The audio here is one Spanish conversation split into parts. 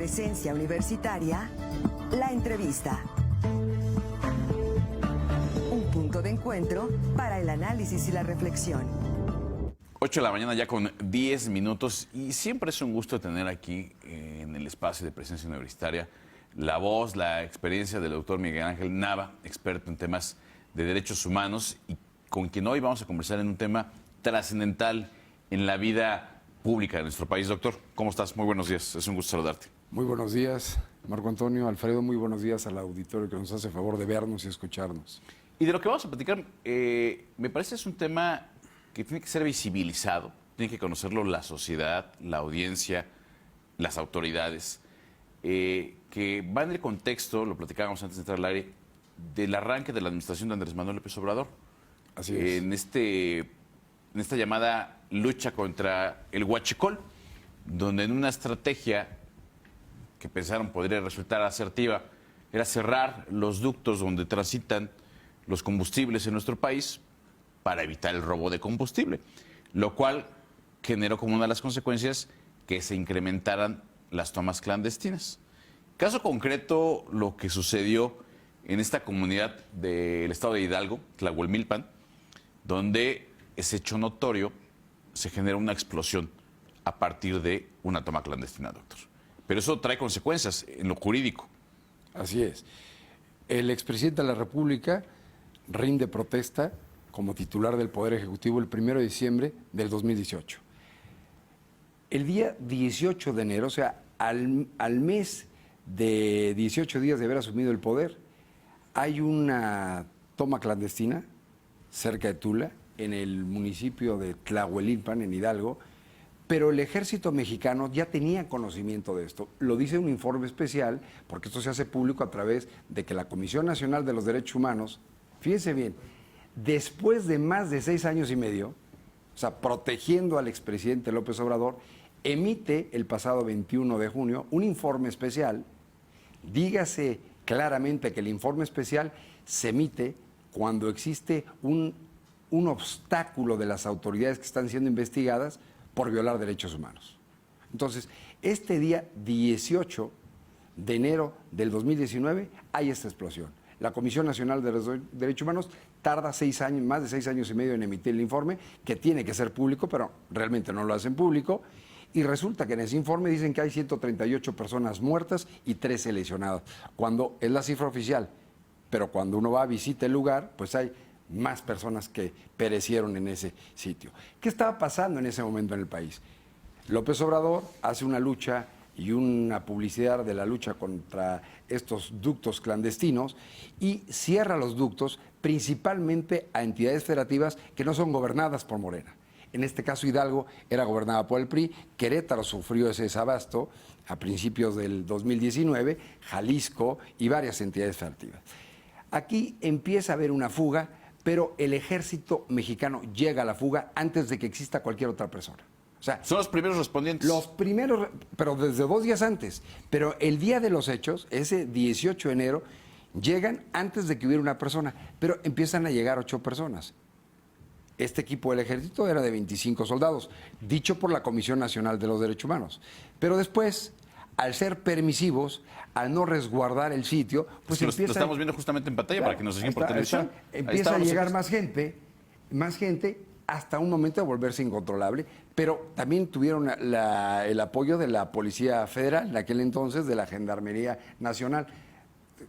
presencia universitaria, la entrevista. Un punto de encuentro para el análisis y la reflexión. 8 de la mañana ya con 10 minutos y siempre es un gusto tener aquí en el espacio de presencia universitaria la voz, la experiencia del doctor Miguel Ángel Nava, experto en temas de derechos humanos y con quien hoy vamos a conversar en un tema trascendental en la vida pública de nuestro país. Doctor, ¿cómo estás? Muy buenos días, es un gusto saludarte. Muy buenos días, Marco Antonio, Alfredo, muy buenos días al auditorio que nos hace favor de vernos y escucharnos. Y de lo que vamos a platicar, me parece es un tema que tiene que ser visibilizado, tiene que conocerlo la sociedad, la audiencia, las autoridades, que va en el contexto, lo platicábamos antes de entrar al aire, del arranque de la administración de Andrés Manuel López Obrador. Así es. En esta llamada lucha contra el huachicol, donde en una estrategia que pensaron podría resultar asertiva, era cerrar los ductos donde transitan los combustibles en nuestro país para evitar el robo de combustible, lo cual generó como una de las consecuencias que se incrementaran las tomas clandestinas. Caso concreto, lo que sucedió en esta comunidad del estado de Hidalgo, Tlahuelmilpan, donde es hecho notorio, se genera una explosión a partir de una toma clandestina, doctor. Pero eso trae consecuencias en lo jurídico. Así es. El expresidente de la República rinde protesta como titular del Poder Ejecutivo el 1 de diciembre del 2018. El día 18 de enero, o sea, al mes de 18 días de haber asumido el poder, hay una toma clandestina cerca de Tula, en el municipio de Tlahuelilpan, en Hidalgo, pero el ejército mexicano ya tenía conocimiento de esto. Lo dice un informe especial, porque esto se hace público a través de que la Comisión Nacional de los Derechos Humanos, fíjense bien, después de más de 6 años y medio, o sea, protegiendo al expresidente López Obrador, emite el pasado 21 de junio un informe especial. Dígase claramente que el informe especial se emite cuando existe un obstáculo de las autoridades que están siendo investigadas por violar derechos humanos. Entonces, este día 18 de enero del 2019 hay esta explosión. La Comisión Nacional de los Derechos Humanos tarda 6 años, más de 6 años y medio en emitir el informe, que tiene que ser público, pero realmente no lo hacen público. Y resulta que en ese informe dicen que hay 138 personas muertas y 13 lesionadas, cuando es la cifra oficial. Pero cuando uno va a visitar el lugar, pues hay más personas que perecieron en ese sitio. ¿Qué estaba pasando en ese momento en el país? López Obrador hace una lucha y una publicidad de la lucha contra estos ductos clandestinos y cierra los ductos principalmente a entidades federativas que no son gobernadas por Morena. En este caso Hidalgo era gobernada por el PRI, Querétaro sufrió ese desabasto a principios del 2019, Jalisco y varias entidades federativas. Aquí empieza a haber una fuga, pero el ejército mexicano llega a la fuga antes de que exista cualquier otra persona. O sea, Son los primeros respondientes. los primeros, pero desde 2 días antes. Pero el día de los hechos, ese 18 de enero, llegan antes de que hubiera una persona, pero empiezan a llegar 8 personas. Este equipo del ejército era de 25 soldados, dicho por la Comisión Nacional de los Derechos Humanos. Pero después, al ser permisivos, al no resguardar el sitio, pues lo estamos viendo justamente en pantalla, claro, para que nos siguen por televisión. Empieza a llegar más gente, hasta un momento de volverse incontrolable, pero también tuvieron el apoyo de la Policía Federal, en aquel entonces de la Gendarmería Nacional.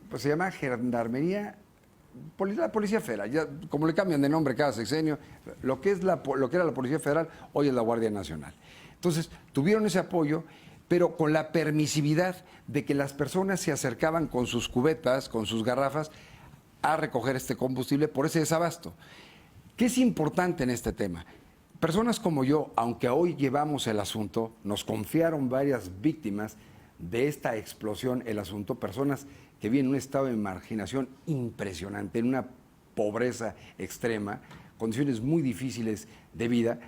Pues se llama Gendarmería, la Policía Federal, ya, como le cambian de nombre cada sexenio, lo que era la Policía Federal, hoy es la Guardia Nacional. Entonces, tuvieron ese apoyo, pero con la permisividad de que las personas se acercaban con sus cubetas, con sus garrafas, a recoger este combustible por ese desabasto. ¿Qué es importante en este tema? Personas como yo, aunque hoy llevamos el asunto, nos confiaron varias víctimas de esta explosión, el asunto, personas que viven en un estado de marginación impresionante, en una pobreza extrema, condiciones muy difíciles de vida.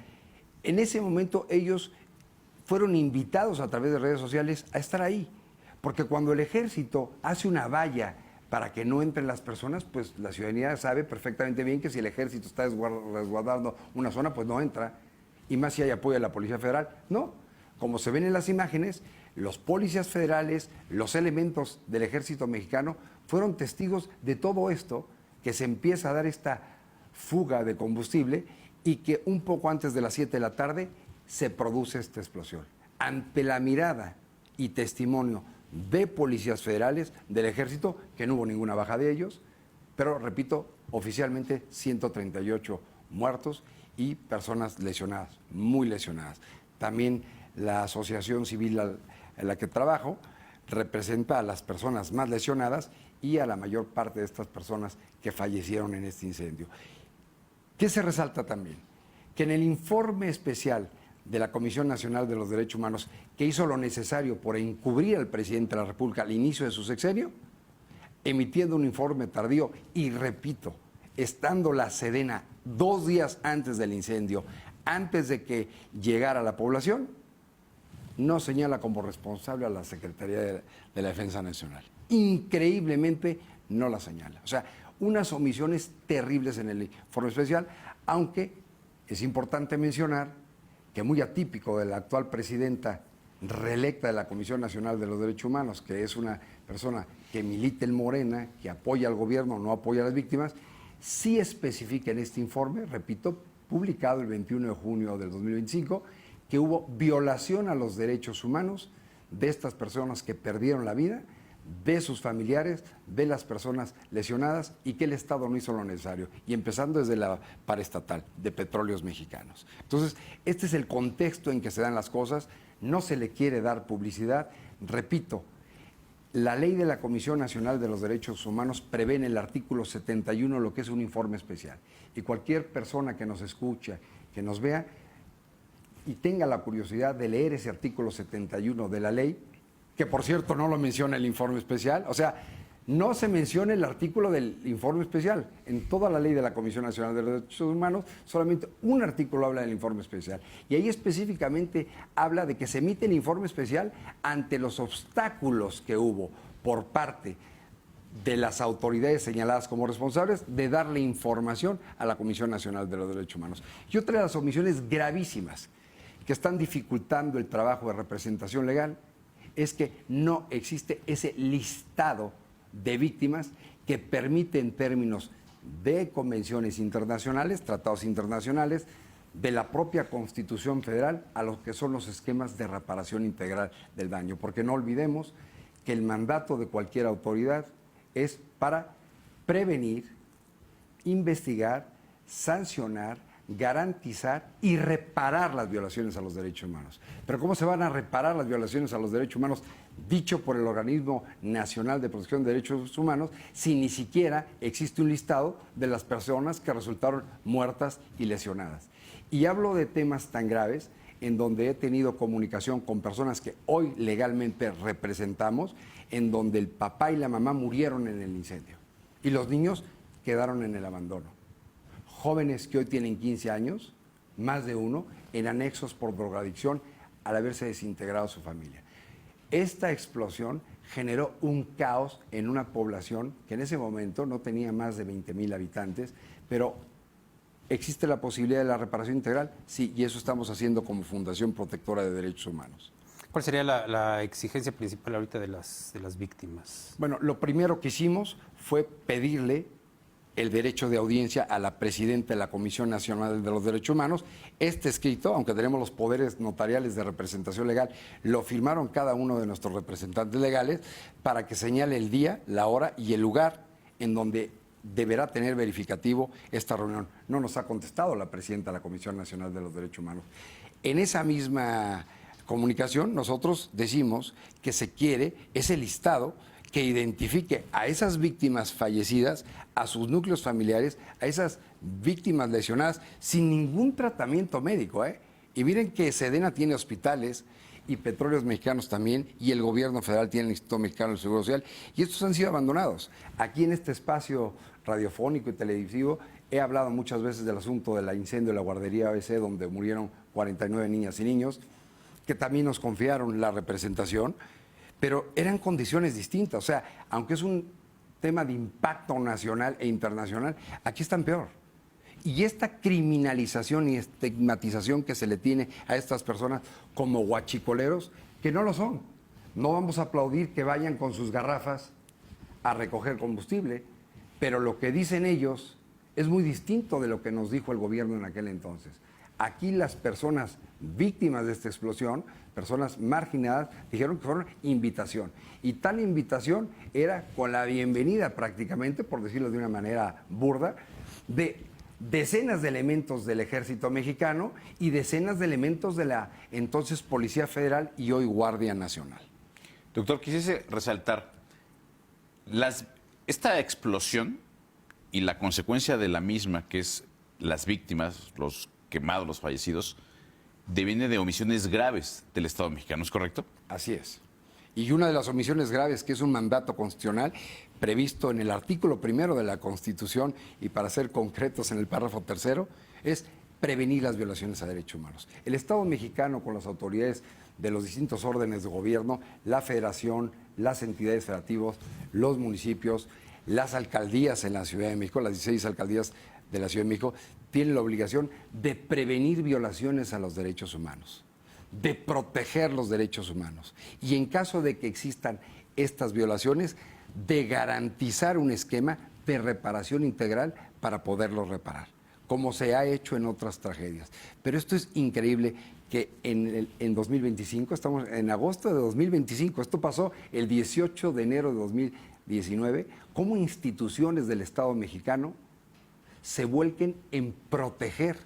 En ese momento ellos fueron invitados a través de redes sociales a estar ahí, porque cuando el ejército hace una valla para que no entren las personas, pues la ciudadanía sabe perfectamente bien que si el ejército está resguardando una zona, pues no entra, y más si hay apoyo de la Policía Federal. No, como se ven en las imágenes, los policías federales, los elementos del ejército mexicano fueron testigos de todo esto, que se empieza a dar esta fuga de combustible y que un poco antes de las 7 de la tarde se produce esta explosión. Ante la mirada y testimonio de policías federales, del ejército, que no hubo ninguna baja de ellos, pero repito, oficialmente 138 muertos y personas lesionadas, muy lesionadas. También la asociación civil en la que trabajo representa a las personas más lesionadas y a la mayor parte de estas personas que fallecieron en este incendio. ¿Qué se resalta también? Que en el informe especial de la Comisión Nacional de los Derechos Humanos, que hizo lo necesario por encubrir al presidente de la República al inicio de su sexenio, emitiendo un informe tardío y, repito, estando la Sedena 2 días antes del incendio, antes de que llegara a la población, no señala como responsable a la Secretaría de la Defensa Nacional. Increíblemente no la señala. O sea, unas omisiones terribles en el informe especial, aunque es importante mencionar que muy atípico de la actual presidenta reelecta de la Comisión Nacional de los Derechos Humanos, que es una persona que milita en Morena, que apoya al gobierno, no apoya a las víctimas, sí especifica en este informe, repito, publicado el 21 de junio del 2025, que hubo violación a los derechos humanos de estas personas que perdieron la vida, de sus familiares, de las personas lesionadas, y que el Estado no hizo lo necesario, y empezando desde la paraestatal de Petróleos Mexicanos. Entonces, este es el contexto en que se dan las cosas, no se le quiere dar publicidad. Repito, la ley de la Comisión Nacional de los Derechos Humanos prevé en el artículo 71 lo que es un informe especial, y cualquier persona que nos escuche, que nos vea y tenga la curiosidad de leer ese artículo 71 de la ley, que por cierto no lo menciona el informe especial, o sea, no se menciona el artículo del informe especial. En toda la ley de la Comisión Nacional de los Derechos Humanos, solamente un artículo habla del informe especial. Y ahí específicamente habla de que se emite el informe especial ante los obstáculos que hubo por parte de las autoridades señaladas como responsables de darle información a la Comisión Nacional de los Derechos Humanos. Y otra de las omisiones gravísimas que están dificultando el trabajo de representación legal es que no existe ese listado de víctimas que permite, en términos de convenciones internacionales, tratados internacionales, de la propia Constitución Federal, a lo que son los esquemas de reparación integral del daño. Porque no olvidemos que el mandato de cualquier autoridad es para prevenir, investigar, sancionar, garantizar y reparar las violaciones a los derechos humanos. Pero ¿cómo se van a reparar las violaciones a los derechos humanos dicho por el Organismo Nacional de Protección de Derechos Humanos si ni siquiera existe un listado de las personas que resultaron muertas y lesionadas? Y hablo de temas tan graves en donde he tenido comunicación con personas que hoy legalmente representamos, en donde el papá y la mamá murieron en el incendio y los niños quedaron en el abandono. Jóvenes que hoy tienen 15 años, más de uno, en anexos por drogadicción al haberse desintegrado su familia. Esta explosión generó un caos en una población que en ese momento no tenía más de 20,000 habitantes, pero ¿existe la posibilidad de la reparación integral? Sí, y eso estamos haciendo como Fundación Protectora de Derechos Humanos. ¿Cuál sería la exigencia principal ahorita de las víctimas? Bueno, lo primero que hicimos fue pedirle el derecho de audiencia a la presidenta de la Comisión Nacional de los Derechos Humanos. Este escrito, aunque tenemos los poderes notariales de representación legal, lo firmaron cada uno de nuestros representantes legales para que señale el día, la hora y el lugar en donde deberá tener verificativo esta reunión. No nos ha contestado la presidenta de la Comisión Nacional de los Derechos Humanos. En esa misma comunicación nosotros decimos que se quiere ese listado que identifique a esas víctimas fallecidas, a sus núcleos familiares, a esas víctimas lesionadas sin ningún tratamiento médico, ¿eh? Y miren que Sedena tiene hospitales y Petróleos Mexicanos también, y el gobierno federal tiene el Instituto Mexicano del Seguro Social, y estos han sido abandonados. Aquí en este espacio radiofónico y televisivo he hablado muchas veces del asunto del incendio de la guardería ABC, donde murieron 49 niñas y niños, que también nos confiaron la representación, pero eran condiciones distintas. O sea, aunque es un tema de impacto nacional e internacional, aquí están peor. Y esta criminalización y estigmatización que se le tiene a estas personas como huachicoleros, que no lo son. No vamos a aplaudir que vayan con sus garrafas a recoger combustible, pero lo que dicen ellos es muy distinto de lo que nos dijo el gobierno en aquel entonces. Aquí las personas víctimas de esta explosión, personas marginadas, dijeron que fueron invitación. Y tal invitación era con la bienvenida prácticamente, por decirlo de una manera burda, de decenas de elementos del ejército mexicano y decenas de elementos de la entonces Policía Federal y hoy Guardia Nacional. Doctor, quisiese resaltar, esta explosión y la consecuencia de la misma, que es las víctimas, los quemados, los fallecidos, deviene de omisiones graves del Estado mexicano, ¿es correcto? Así es. Y una de las omisiones graves, que es un mandato constitucional previsto en el artículo 1 de la Constitución y para ser concretos en el párrafo 3, es prevenir las violaciones a derechos humanos. El Estado mexicano, con las autoridades de los distintos órdenes de gobierno, la Federación, las entidades federativas, los municipios, las alcaldías en la Ciudad de México, las 16 alcaldías de la Ciudad de México, tienen la obligación de prevenir violaciones a los derechos humanos, de proteger los derechos humanos y en caso de que existan estas violaciones, de garantizar un esquema de reparación integral para poderlos reparar, como se ha hecho en otras tragedias. Pero esto es increíble que en 2025, estamos en agosto de 2025, esto pasó el 18 de enero de 2019, cómo instituciones del Estado mexicano se vuelquen en proteger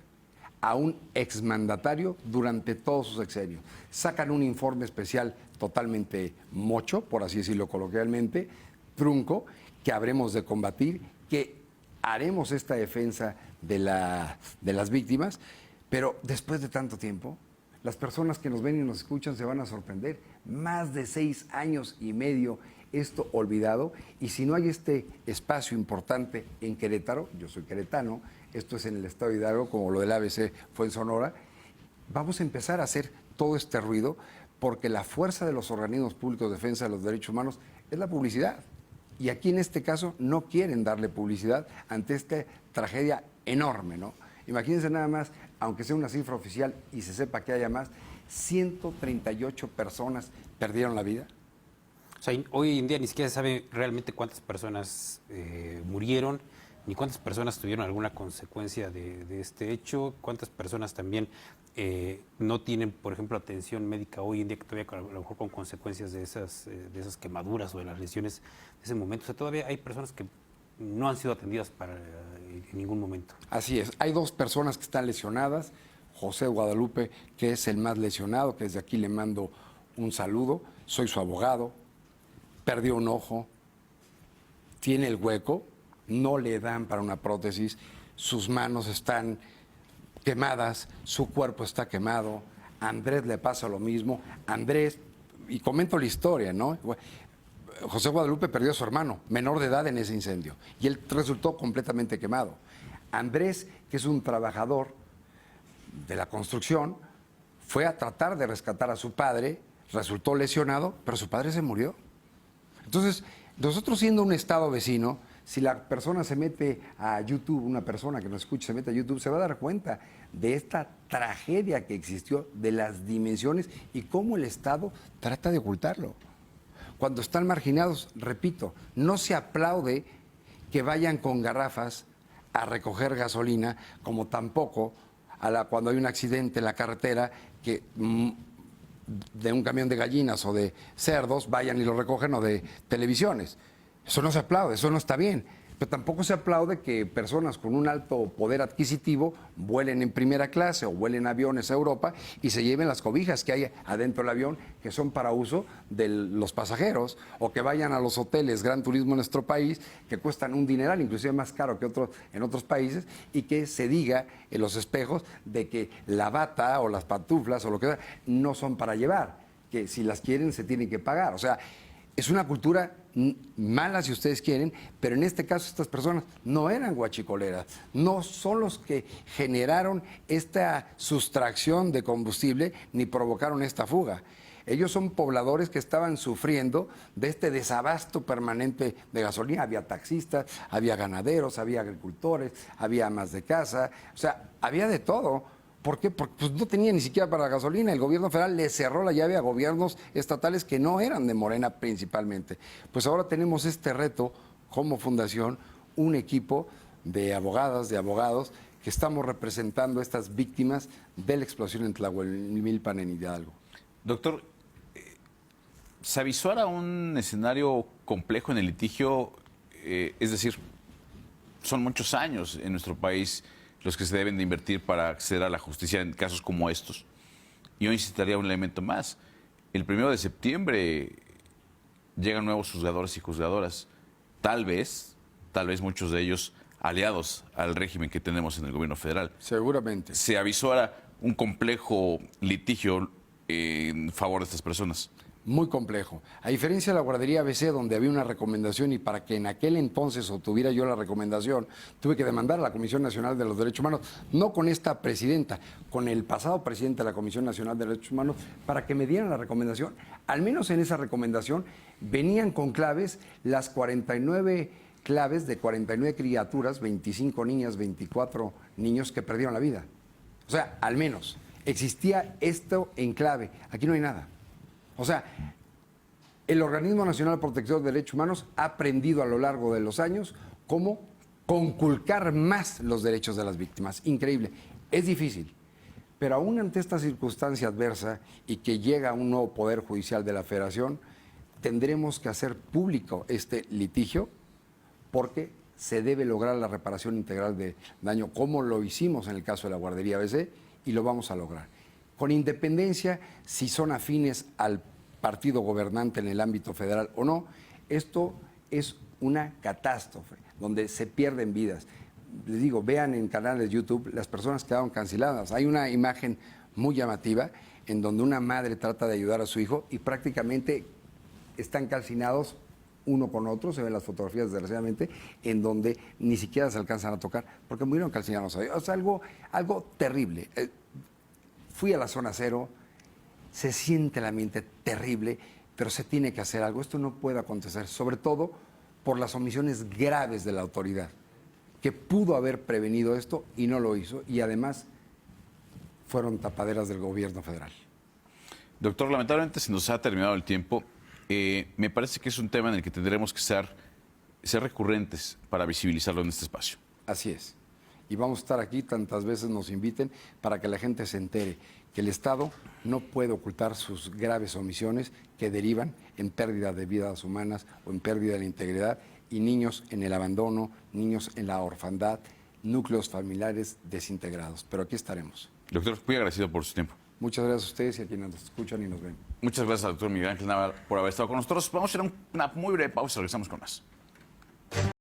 a un exmandatario durante todo su sexenio. Sacan un informe especial totalmente mocho, por así decirlo coloquialmente, trunco, que habremos de combatir, que haremos esta defensa de las víctimas, pero después de tanto tiempo, las personas que nos ven y nos escuchan se van a sorprender. Más de 6 años y medio esto olvidado, y si no hay este espacio importante en Querétaro, yo soy queretano, esto es en el estado de Hidalgo, como lo del ABC fue en Sonora, vamos a empezar a hacer todo este ruido porque la fuerza de los organismos públicos de defensa de los derechos humanos es la publicidad. Y aquí en este caso no quieren darle publicidad ante esta tragedia enorme, ¿no? Imagínense nada más, aunque sea una cifra oficial y se sepa que haya más, 138 personas perdieron la vida. O sea, hoy en día ni siquiera se sabe realmente cuántas personas murieron, ni cuántas personas tuvieron alguna consecuencia de este hecho, cuántas personas también no tienen, por ejemplo, atención médica hoy en día, que todavía a lo mejor con consecuencias de esas quemaduras o de las lesiones de ese momento. O sea, todavía hay personas que no han sido atendidas en ningún momento. Así es. Hay 2 personas que están lesionadas. José Guadalupe, que es el más lesionado, que desde aquí le mando un saludo. Soy su abogado. Perdió un ojo. Tiene el hueco. No le dan para una prótesis. Sus manos están quemadas. Su cuerpo está quemado. A Andrés le pasa lo mismo. Andrés, y comento la historia, ¿no? José Guadalupe perdió a su hermano, menor de edad en ese incendio, y él resultó completamente quemado. Andrés, que es un trabajador de la construcción, fue a tratar de rescatar a su padre, resultó lesionado, pero su padre se murió. Entonces, nosotros siendo un estado vecino, si la persona se mete a YouTube, una persona que nos escucha se mete a YouTube, se va a dar cuenta de esta tragedia que existió, de las dimensiones y cómo el Estado trata de ocultarlo. Cuando están marginados, repito, no se aplaude que vayan con garrafas a recoger gasolina, como tampoco cuando hay un accidente en la carretera que de un camión de gallinas o de cerdos vayan y lo recogen, o de televisiones. Eso no se aplaude, eso no está bien. Pero tampoco se aplaude que personas con un alto poder adquisitivo vuelen en primera clase o vuelen aviones a Europa y se lleven las cobijas que hay adentro del avión, que son para uso de los pasajeros, o que vayan a los hoteles Gran Turismo en nuestro país, que cuestan un dineral, inclusive más caro que en otros países, y que se diga en los espejos de que la bata o las pantuflas o lo que sea no son para llevar, que si las quieren se tienen que pagar. O sea, es una cultura mala, si ustedes quieren, pero en este caso estas personas no eran guachicoleras, no son los que generaron esta sustracción de combustible ni provocaron esta fuga. Ellos son pobladores que estaban sufriendo de este desabasto permanente de gasolina. Había taxistas, había ganaderos, había agricultores, había amas de casa, o sea, había de todo. ¿Por qué? Porque pues, no tenía ni siquiera para la gasolina. El gobierno federal le cerró la llave a gobiernos estatales que no eran de Morena principalmente. Pues ahora tenemos este reto como fundación, un equipo de abogadas, de abogados, que estamos representando a estas víctimas de la explosión en Tlahuelilpan, en Hidalgo. Doctor, ¿se avisora un escenario complejo en el litigio? Es decir, son muchos años en nuestro país los que se deben de invertir para acceder a la justicia en casos como estos. Yo incitaría un elemento más. El 1 de septiembre llegan nuevos juzgadores y juzgadoras. Tal vez muchos de ellos aliados al régimen que tenemos en el gobierno federal. Seguramente. ¿Se avisora un complejo litigio en favor de estas personas? Muy complejo. A diferencia de la guardería ABC, donde había una recomendación y para que en aquel entonces obtuviera yo la recomendación, tuve que demandar a la Comisión Nacional de los Derechos Humanos, no con esta presidenta, con el pasado presidente de la Comisión Nacional de Derechos Humanos, para que me dieran la recomendación. Al menos en esa recomendación venían con claves las 49 claves de 49 criaturas, 25 niñas, 24 niños que perdieron la vida. O sea, al menos existía esto en clave. Aquí no hay nada. O sea, el Organismo Nacional de Protección de Derechos Humanos ha aprendido a lo largo de los años cómo conculcar más los derechos de las víctimas. Increíble. Es difícil. Pero aún ante esta circunstancia adversa y que llega un nuevo Poder Judicial de la Federación, tendremos que hacer público este litigio porque se debe lograr la reparación integral de daño, como lo hicimos en el caso de la guardería ABC, y lo vamos a lograr. Con independencia si son afines al partido gobernante en el ámbito federal o no, esto es una catástrofe donde se pierden vidas. Les digo, vean en canales de YouTube, las personas quedaron canceladas. Hay una imagen muy llamativa en donde una madre trata de ayudar a su hijo y prácticamente están calcinados uno con otro, se ven las fotografías desgraciadamente, en donde ni siquiera se alcanzan a tocar porque murieron calcinados. O sea, algo terrible. Fui a la zona cero, se siente el ambiente terrible, pero se tiene que hacer algo. Esto no puede acontecer, sobre todo por las omisiones graves de la autoridad, que pudo haber prevenido esto y no lo hizo, y además fueron tapaderas del gobierno federal. Doctor, lamentablemente se nos ha terminado el tiempo. Me parece que es un tema en el que tendremos que ser recurrentes para visibilizarlo en este espacio. Así es. Y vamos a estar aquí tantas veces nos inviten para que la gente se entere que el Estado no puede ocultar sus graves omisiones que derivan en pérdida de vidas humanas o en pérdida de la integridad y niños en el abandono, niños en la orfandad, núcleos familiares desintegrados. Pero aquí estaremos. Doctor, muy agradecido por su tiempo. Muchas gracias a ustedes y a quienes nos escuchan y nos ven. Muchas gracias al doctor Miguel Ángel Navarro por haber estado con nosotros. Vamos a hacer una muy breve pausa, regresamos con más.